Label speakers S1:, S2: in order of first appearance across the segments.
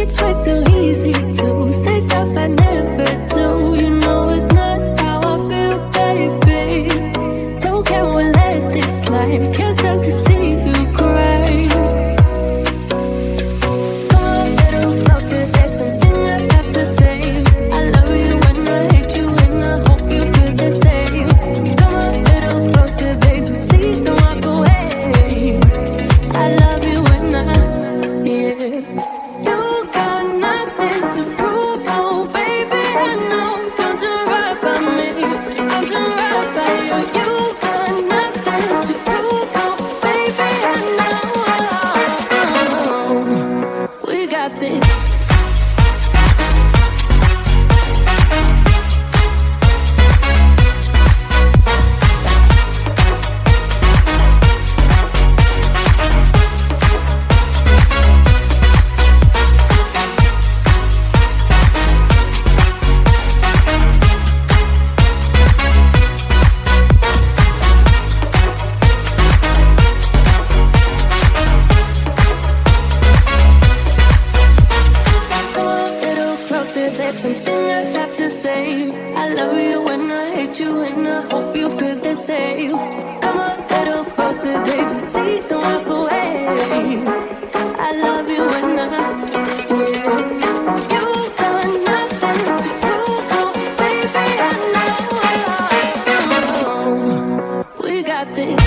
S1: It's way too easy to say stuff I never do. You know it's not how I feel, baby. So can we let this slide? Can't stand to see you cry. Come a little closer, there's something I have to say. I love you when I hate you and I hope you feel the same. Come a little closer, baby, please don't walk away. I love you when I, yeah. You got nothing to prove, oh baby, I know. Don't do right by me, don't do right by you. You got nothing to prove, oh baby, I know. We got this. Come a little closer, there's something I have to say. I love you when I hate you and I hope you feel the same. Come a little closer, baby, please don't walk away. I love you when I, yeah. You got nothing to prove, oh baby, I know. We got this.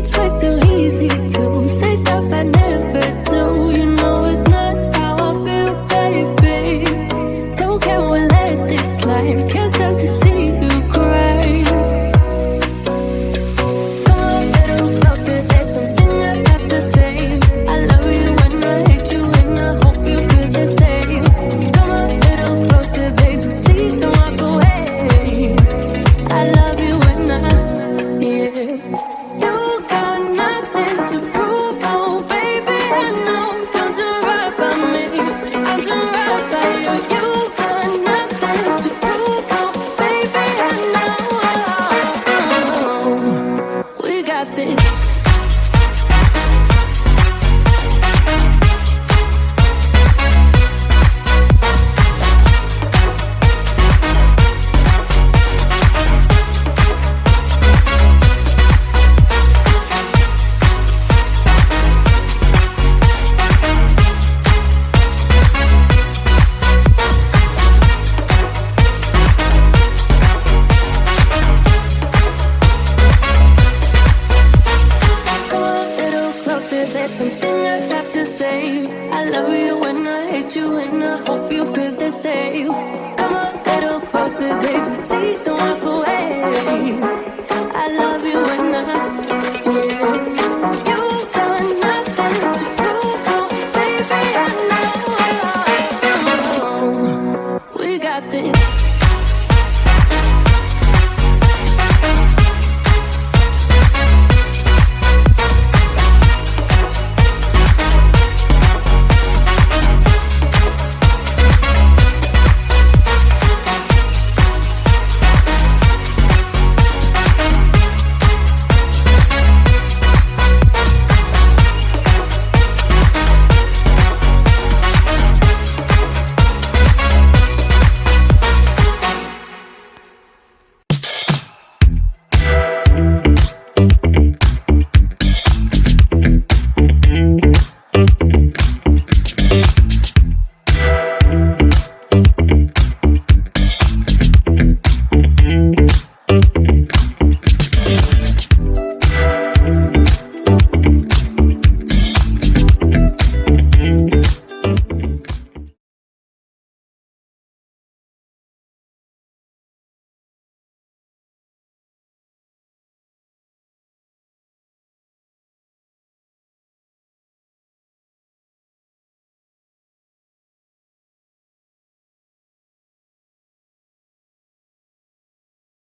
S1: It's way too easy to say stuff I never do. You know it's not how I feel, baby. So can we let this slide? Can't stand to see you cry. Come a little closer, there's something I have to say. I love you when I hate you, and I hope you feel the same. Come a little closer, baby, please don't walk away. I love you when I, yeah. You got nothing to prove, oh baby, I know. Don't do right by me, I'll do right by you. You got nothing to prove, oh baby, I know. We got this. Come a little closer, there's something I have to say. I love you when I hate you, and I hope you feel the same.